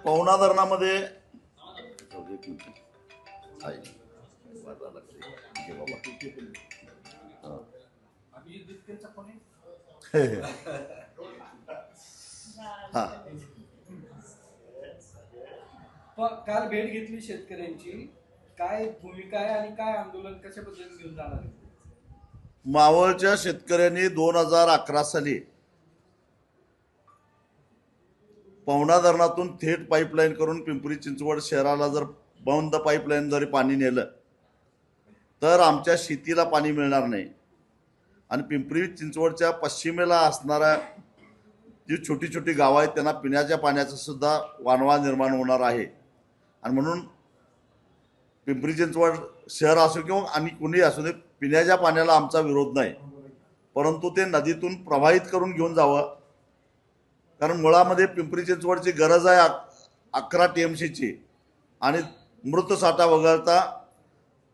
पवना धरणामध्ये हा काल भेट घेतली शेतकऱ्यांची, काय भूमिका आहे आणि काय आंदोलन कशा पद्धतीने घेऊन जाणार आहे? मावळच्या शेतकऱ्यांनी 2011 साली पवना धरणातून थेट पाईपलाईन करून पिंपरी चिंचवड शहराला जर बंद पाईपलाईन जरी पाणी नेलं तर आमच्या शेतीला पाणी मिळणार नाही आणि पिंपरी चिंचवडच्या पश्चिमेला असणाऱ्या जी छोटी छोटी गावं आहेत त्यांना पिण्याच्या पाण्याचा सुद्धा वानवा निर्माण होणार आहे. आणि म्हणून पिंपरी चिंचवड शहर असो किंवा आणि कुणीही असू दे, पिण्याच्या पाण्याला आमचा विरोध नाही, परंतु ते नदीतून प्रवाहित करून घेऊन जावं. कारण मुळामध्ये पिंपरी चिंचवडची गरज आहे 11 TMCची आणि मृत साठा वगळता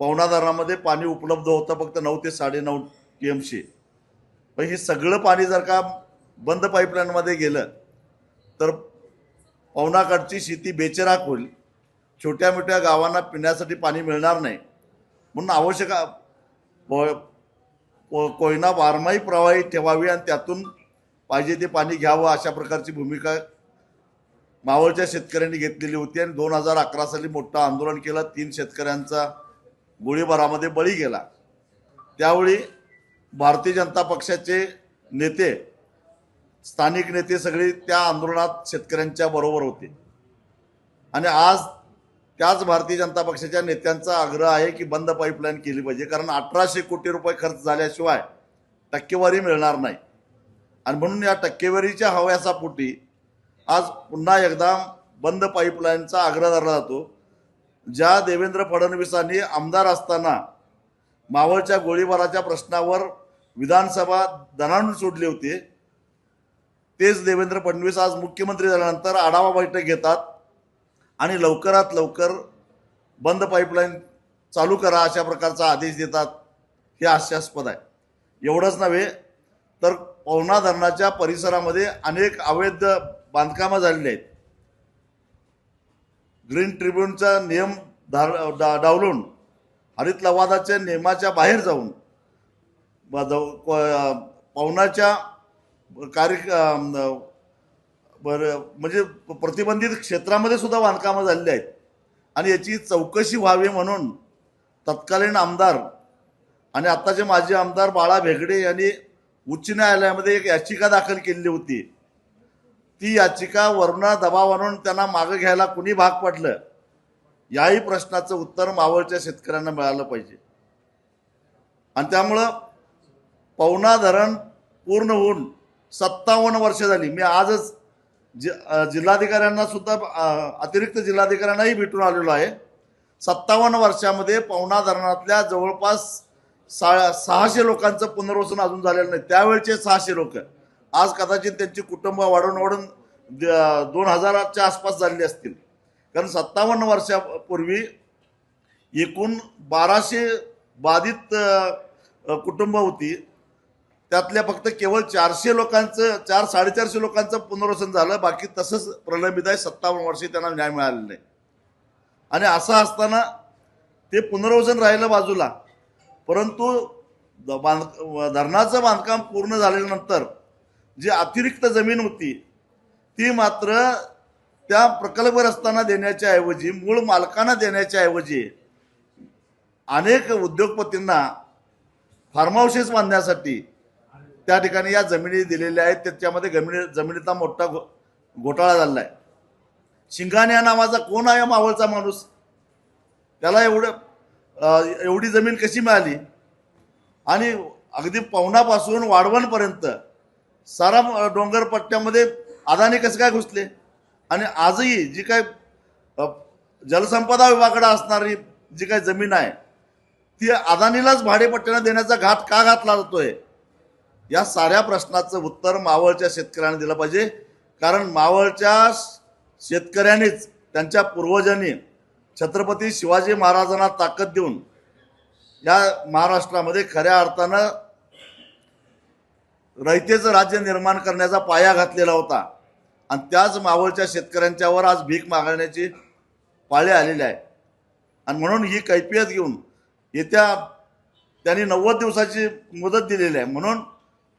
पवना धरणामध्ये पाणी उपलब्ध होतं फक्त 9 ते 9.5 TMC. पण हे सगळं पाणी जर का बंद पाईपलाईनमध्ये गेलं तर पवनाकडची शेती बेचिराख होईल, छोट्या मोठ्या गावांना पिण्यासाठी पाणी मिळणार नाही. म्हणून आवश्यक कोयना बारमाही प्रवाहित ठेवावी आणि त्यातून पाहिजे ते पाणी घ्यावं अशा प्रकारची भूमिका मावळच्या शेतकऱ्यांनी घेतलेली होती. आणि 2011 साली मोठं आंदोलन केलं. 3 शेतकऱ्यांचा गोळीबारामध्ये बळी गेला. त्यावेळी भारतीय जनता पक्षाचे नेते, स्थानिक नेते सगळे त्या आंदोलनात शेतकऱ्यांच्या बरोबर होते. आणि आज त्याच भारतीय जनता पक्षाच्या नेत्यांचा आग्रह आहे की बंद पाईपलाईन केली पाहिजे, कारण 1800 कोटी रुपये खर्च झाल्याशिवाय टक्केवारी मिळणार नाही. आणि म्हणून या टक्केवारीच्या हव्यासापोटी आज पुन्हा एकदा बंद पाईपलाईनचा आग्रह धरला जातो. ज्या देवेंद्र फडणवीसांनी आमदार असताना मावळच्या गोळीबाराच्या प्रश्नावर विधानसभा दणाणून सोडली होती, तेच देवेंद्र फडणवीस आज मुख्यमंत्री झाल्यानंतर आढावा बैठक घेतात आणि लवकरात लवकर बंद पाईपलाईन चालू करा अशा प्रकारचा आदेश देतात. हे हास्यास्पद आहे. एवढंच नव्हे तर पवना धरणाच्या परिसरामध्ये अनेक अवैध बांधकामं झालेली आहेत. ग्रीन ट्रिब्युनचा नियम डावलून हरित लवादाच्या नियमाच्या बाहेर जाऊन पवनाच्या म्हणजे प्रतिबंधित क्षेत्रामध्ये सुद्धा बांधकामं झालेली आहेत. आणि याची चौकशी व्हावी म्हणून तत्कालीन आमदार आणि आत्ताचे माजी आमदार बाळा भेगडे यांनी उच्च न्यायालयामध्ये एक याचिका दाखल केलेली होती. ती याचिका वरून दबाव आणून त्यांना मागे घ्यायला कुणी भाग पडलं, याही प्रश्नाचं उत्तर मावळच्या शेतकऱ्यांना मिळालं पाहिजे. आणि त्यामुळं पवना धरण पूर्ण होऊन 57 वर्ष झाली. मी आजच जिल्हाधिकाऱ्यांना सुद्धा अतिरिक्त जिल्हाधिकाऱ्यांनाही भेटून आलेलो आहे. 57 वर्षामध्ये पवना धरणातल्या जवळपास 600 लोकांचं पुनर्वसन अजून झालेलं नाही. त्यावेळचे 600 लोक आज कदाचित त्यांची कुटुंब वाढून 2000च्या आसपास झालेली असतील. कारण 57 वर्षापूर्वी एकूण 1200 बाधित कुटुंब होती. त्यातल्या फक्त केवळ 400-450 लोकांचं पुनर्वसन झालं. बाकी तसंच प्रलंबित आहे. 57 वर्षे त्यांना न्याय मिळालेला नाही. आणि असं असताना ते पुनर्वसन राहिलं बाजूला, परंतु धरणाचं बांधकाम पूर्ण झाल्यानंतर जी अतिरिक्त जमीन होती ती मात्र त्या प्रकल्पग्रस्तांना देण्याच्या ऐवजी, मूळ मालकांना देण्याच्या ऐवजी अनेक उद्योगपतींना फार्म हाऊसेस बांधण्यासाठी त्या ठिकाणी या जमिनी दिलेल्या आहेत. त्याच्यामध्ये जमिनीचा मोठा घोटाळा झालेला आहे. शिंगाणे या नावाचा कोण आहे मावळचा माणूस? त्याला एवढी जमीन कशी मिळाली? आणि अगदी पवनापासून वाढवणपर्यंत सारा डोंगर पट्ट्यामध्ये अदानी कसं काय घुसले? आणि आजही जी काय जलसंपदा विभागाकडे असणारी जी काय जमीन आहे ती अदानीलाच भाडेपट्ट्यानं देण्याचा घाट का घातला जातोय? या साऱ्या प्रश्नाचं उत्तर मावळच्या शेतकऱ्यांनी दिलं पाहिजे. कारण मावळच्या शेतकऱ्यांनीच, त्यांच्या पूर्वजांनी छत्रपती शिवाजी महाराजांना ताकद देऊन या महाराष्ट्रामध्ये खऱ्या अर्थानं रयतेचं राज्य निर्माण करण्याचा पाया घातलेला होता. आणि त्याच मावळच्या शेतकऱ्यांच्यावर आज भीक मागण्याची पाळी आलेली आहे. आणि म्हणून ही कैफियत घेऊन येत्या त्यांनी 90 दिवसाची मुदत दिलेली आहे. म्हणून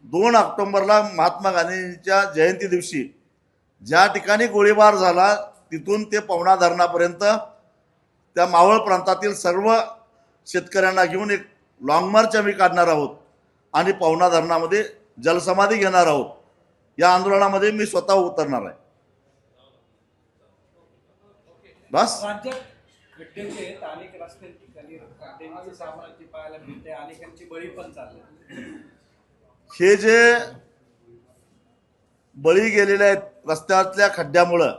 2 ऑक्टोबरला महात्मा गांधींच्या जयंती दिवशी ज्या ठिकाणी गोळीबार झाला तिथून ते पवना धरणापर्यंत त्या मावळ प्रांतातील सर्व शेतकऱ्यांना घेऊन एक लॉंग मार्च आम्ही काढणार आहोत आणि पवना धरणामध्ये जलसमाधी घेणार आहोत. या आंदोलनामध्ये मी स्वतः उतरणार आहे. बस. राज्यात खड्डे जे आहेत अनेक रस्त्यांच्या ठिकाणी खड्ड्यांचं साम्राज्य पाहायला मिळते, अनेकांची बळी पण चालले. हे जे बळी गेलेले आहेत रस्त्यातल्या खड्ड्यामुळं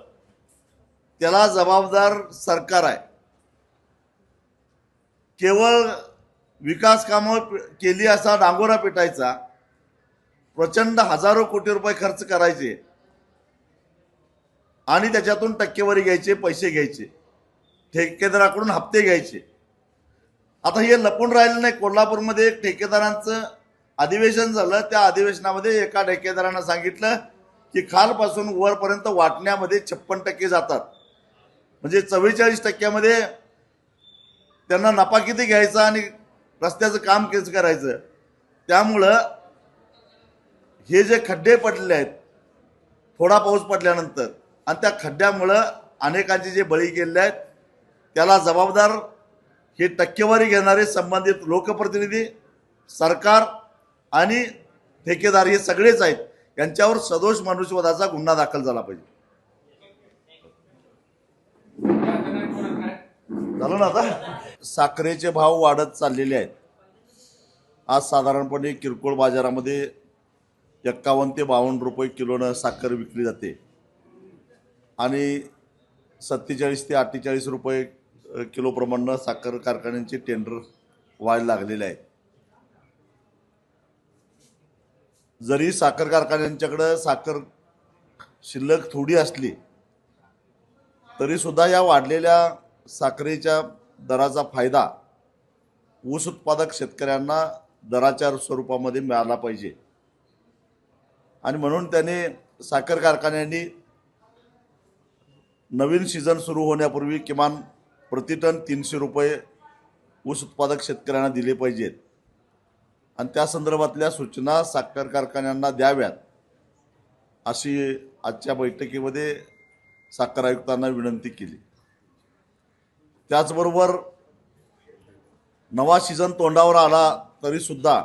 त्याला जबाबदार सरकार आहे. केवळ विकास कामं केली असा डांगोरा पेटायचा, प्रचंड हजारो कोटी रुपये खर्च करायचे आणि त्याच्यातून टक्केवारी घ्यायचे, पैसे घ्यायचे, ठेकेदाराकडून हप्ते घ्यायचे. आता हे लपून राहिलं नाही. कोल्हापूरमध्ये एक ठेकेदारांचं अधिवेशन झालं. त्या अधिवेशनामध्ये एका ठेकेदारानं सांगितलं की खालपासून वरपर्यंत वाटण्यामध्ये 56% जातात, म्हणजे 44%मध्ये त्यांना नफा किती घ्यायचा आणि रस्त्याचं काम कसं करायचं. त्यामुळं हे जे खड्डे पडलेले आहेत थोडा पाऊस पडल्यानंतर आणि त्या खड्ड्यामुळं अनेकांचे जे बळी गेलेले आहेत त्याला जबाबदार हे टक्केवारी घेणारे संबंधित लोकप्रतिनिधी, सरकार आणि ठेकेदार हे सगळेच आहेत. यांच्यावर सदोष मनुष्यवधाचा गुन्हा दाखल झाला पाहिजे. झालं ना. आता साखरेचे भाव वाढत चाललेले आहेत. आज साधारणपणे किरकोळ बाजारामध्ये 51 ते 52 रुपये किलोनं साखर विकली जाते आणि 47 ते 48 रुपये किलोप्रमाणे साखर कारखान्यांचे टेंडर व्हायला लागलेले आहेत. जरी साखर कारखान्यांच्याकडं साखर शिल्लक थोडी असली तरी सुद्धा या वाढलेल्या साखरेच्या दराचा फायदा ऊस उत्पादक शेतकऱ्यांना दराच्या स्वरूपामध्ये मिळाला पाहिजे. आणि म्हणून त्याने साखर कारखान्यांनी नवीन सीझन सुरू होण्यापूर्वी किमान प्रतिटन 300 रुपये ऊस उत्पादक शेतकऱ्यांना दिले पाहिजेत आणि त्या संदर्भातल्या सूचना साखर कारखान्यांना द्याव्यात अशी आजच्या बैठकीमध्ये साखर आयुक्तांना विनंती केली. त्याचबरोबर नवा सीझन तोंडावर आला तरी सुद्धा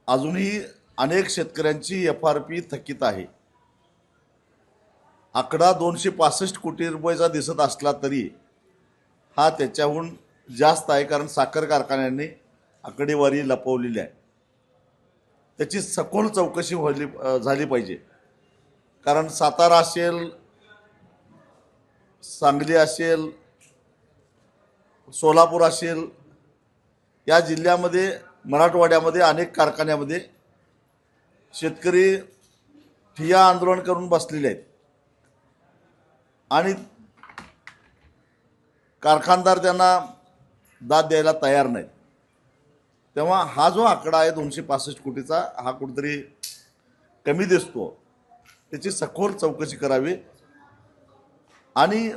अजूनही अनेक शेतकऱ्यांची FRP थकीत आहे. आकडा 265 कोटी रुपयाचा दिसत असला तरी हा त्याच्याहून जास्त आहे, कारण साखर कारखान्यांनी आकडेवारी लपवलेली आहे. त्याची सखोल चौकशी झाली पाहिजे. कारण सातारा असेल, सांगली असेल, सोलापूर असेल, या जिल्ह्यामध्ये मराठवाड्यामध्ये अनेक कारखान्यामध्ये शेतकरी ठिय्या आंदोलन करून बसलेले आहेत आणि कारखानदार त्यांना दाद द्यायला तयार नाहीत. तेव्हा हा जो आकडा आहे 265 कोटीचा हा कुठेतरी कमी दिसतो. त्याची सखोल चौकशी करावी आणि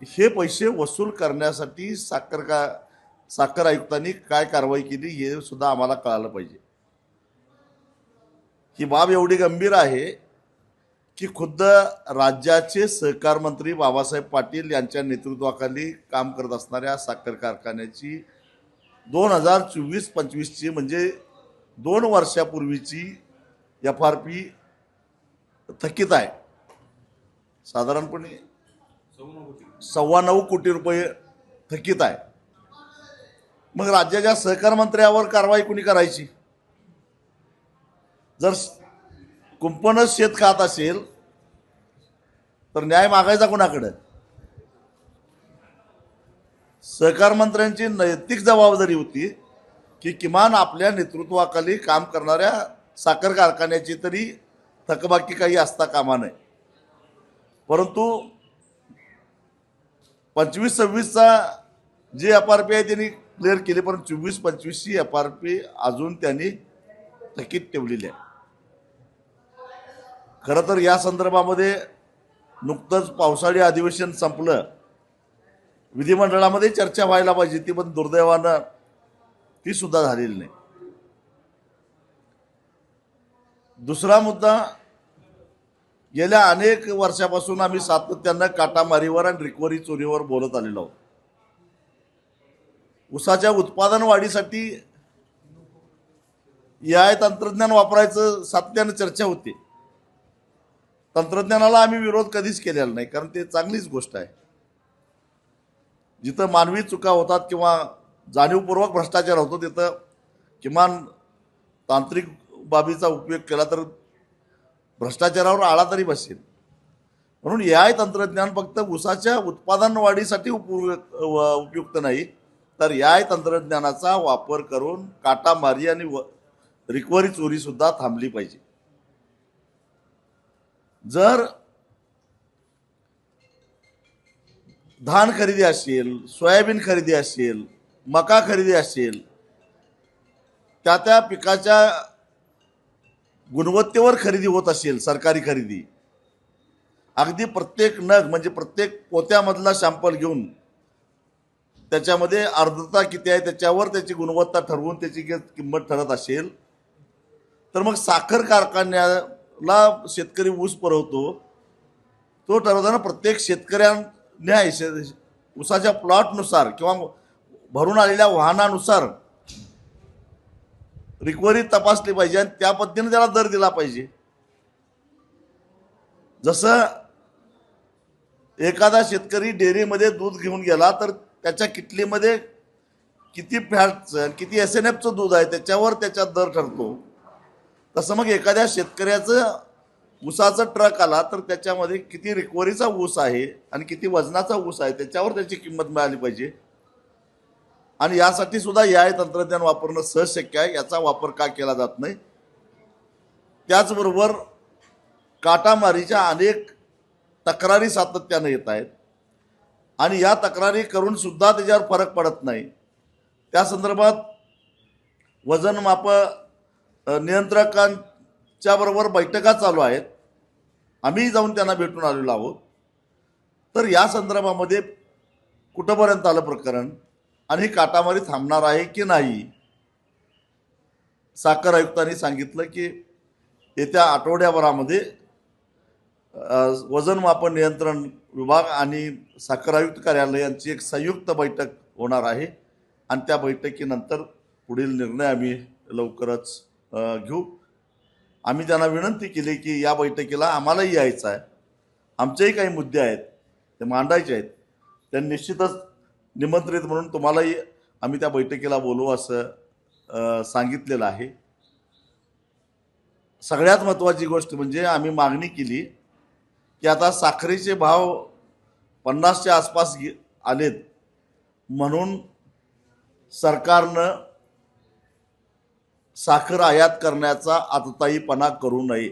हे पैसे वसूल करण्यासाठी साखर आयुक्तांनी काय कारवाई केली हे सुद्धा आम्हाला कळालं पाहिजे. ही बाब एवढी गंभीर आहे की खुद्द राज्याचे सहकार मंत्री बाबासाहेब पाटील यांच्या नेतृत्वाखाली काम करत असणाऱ्या साखर कारखान्याची 2024-25ची म्हणजे 2 वर्षापूर्वीची FRP थकीत आहे. साधारणपणे 9.25 कोटी रुपये थकीत आहे. मग राज्याच्या सहकार मंत्र्यावर कारवाई कुणी करायची? जर कुंपणच शेत खात असेल तर न्याय मागायचा कोणाकडे? सहकार मंत्र्यांची नैतिक जबाबदारी होती की किमान आपल्या नेतृत्वाखाली काम करणाऱ्या साखर कारखान्याची तरी थकबाकी काही असता कामा नये. परंतु 25-26चा जी FRP आहे त्यांनी क्लिअर केली, पण 24-25ची FRP अजून त्यांनी थकीत ठेवलेली आहे. खरं तर या संदर्भामध्ये नुकतंच पावसाळी अधिवेशन संपलं, विधिमंडळामध्ये चर्चा व्हायला पाहिजे ती, पण दुर्दैवानं ती सुद्धा झालेली नाही. दुसरा मुद्दा, गेल्या अनेक वर्षापासून आम्ही सातत्यानं काटामारीवर आणि रिकव्हरी चोरीवर बोलत आलेलो आहोत. ऊसाच्या उत्पादन वाढीसाठी AI तंत्रज्ञान वापरायचं सातत्यानं चर्चा होते. तंत्रज्ञानाला आम्ही विरोध कधीच केलेला नाही, कारण ते चांगलीच गोष्ट आहे. जिथं मानवी चुका होतात किंवा जाणीवपूर्वक भ्रष्टाचार होतो तिथं किमान तांत्रिक बाबीचा उपयोग केला तर भ्रष्टाचारावर आळा तरी बसेल. म्हणून AI तंत्रज्ञान फक्त ऊसाच्या उत्पादन वाढीसाठी उपयुक्त नाही, तर AI तंत्रज्ञानाचा वापर करून काटामारी आणि रिकव्हरी चोरी सुद्धा थांबली पाहिजे. जर धान खरेदी असेल, सोयाबीन खरेदी असेल, मका खरेदी असेल, त्या पिकाच्या गुणवत्तेवर खरेदी होत असेल, सरकारी खरेदी, अगदी प्रत्येक नग म्हणजे प्रत्येक पोत्यामधला सॅम्पल घेऊन त्याच्यामध्ये आर्द्रता किती आहे त्याच्यावर त्याची गुणवत्ता ठरवून त्याची किंमत ठरत असेल, तर मग साखर कारखान्याला शेतकरी ऊस पुरवतो, तो ठरवताना प्रत्येक शेतकऱ्याने ऊसाच्या प्लॉटनुसार किंवा भरून आलेल्या वाहनानुसार रिकव्हरी तपासली पाहिजे आणि त्या पद्धतीने त्याला दर दिला पाहिजे. जसं एखादा शेतकरी डेअरीमध्ये दूध घेऊन गेला तर त्याच्या किटलीमध्ये किती फॅटचं किती SNFचं दूध आहे त्याच्यावर त्याचा दर ठरतो. तसं मग एखाद्या शेतकऱ्याचं ऊसाचा ट्रक आला तर त्याच्यामध्ये किती रिकव्हरीचा ऊस आहे आणि किती वजनाचा ऊस आहे त्याच्यावर त्याची किंमत मिळाली पाहिजे. आणि यासाठी सुद्धा AI तंत्रज्ञान वापरणं सहज शक्य आहे. याचा वापर का केला जात नाही? त्याचबरोबर काटामारीच्या अनेक तक्रारी सातत्याने येत आहेत आणि या तक्रारी करून सुद्धा त्याच्यावर फरक पडत नाही. त्या संदर्भात वजनमाप नियंत्रकांच्या बरोबर बैठका चालू आहेत. आम्ही जाऊन त्यांना भेटून आलेलो आहोत. तर या संदर्भामध्ये कुठंपर्यंत आलं प्रकरण आणि ही काटामारी थांबणार आहे की नाही? साखर आयुक्तांनी सांगितलं की येत्या आठवड्याभरामध्ये वजन मापन नियंत्रण विभाग आणि साखर आयुक्त कार्यालय यांची एक संयुक्त बैठक होणार आहे आणि त्या बैठकीनंतर पुढील निर्णय आम्ही लवकरच घेऊ. आम्ही त्यांना विनंती केली की या बैठकीला आम्हालाही यायचं आहे, आमचेही काही मुद्दे आहेत ते मांडायचे आहेत. त्यांनी निश्चितच निमंत्रित म्हणून तुम्हालाही आम्ही त्या बैठकीला बोलवू असं सांगितलेलं आहे. सगळ्यात महत्त्वाची गोष्ट म्हणजे आम्ही मागणी केली की आता साखरेचे भाव 50च्या आसपास आलेत म्हणून सरकारनं साखर आयात करण्याचा आतताईपणा करू नये.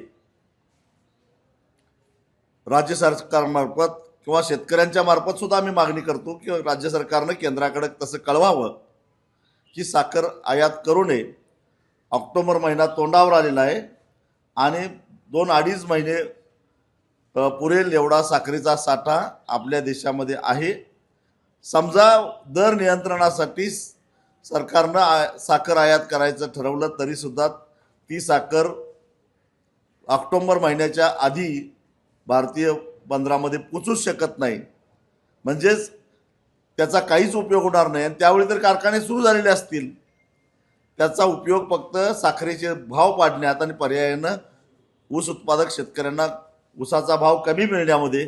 राज्य सरकारमार्फत किंवा शेतकऱ्यांच्या मार्फत सुद्धा आम्ही मागणी करतो की राज्य सरकारनं केंद्राकडे तसं कळवावं की साखर आयात करू नये. ऑक्टोबर महिना तोंडावर आलेला आहे आणि 2-2.5 महिने पुरेल एवढा साखरेचा साठा आपल्या देशामध्ये आहे. समजा दर नियंत्रणासाठी सरकारनं साखर आयात करायचं ठरवलं तरी सुद्धा ती साखर ऑक्टोबर महिन्याच्या आधी भारतीय बंदरामध्ये पोचूच शकत नाही. म्हणजेच त्याचा काहीच उपयोग होणार नाही आणि त्यावेळी तर कारखाने सुरू झालेले असतील. त्याचा उपयोग फक्त साखरेचे भाव पाडण्यात आणि पर्यायानं ऊस उत्पादक शेतकऱ्यांना ऊसाचा भाव कमी मिळण्यामध्ये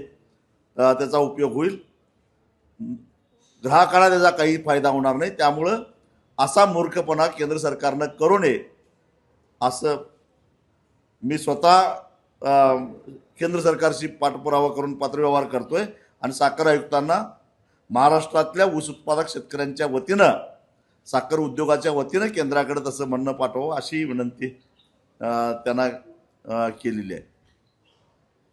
त्याचा उपयोग होईल. ग्राहकाला त्याचा काही फायदा होणार नाही. त्यामुळं असा मूर्खपणा केंद्र सरकारनं करू नये असं मी स्वतः केंद्र सरकारशी पाठपुरावा करून पत्रव्यवहार करतोय आणि साखर आयुक्तांना महाराष्ट्रातल्या ऊस उत्पादक शेतकऱ्यांच्या वतीनं साखर उद्योगाच्या वतीनं केंद्राकडे तसं म्हणणं पाठवावं अशी विनंती त्यांना केलेली आहे.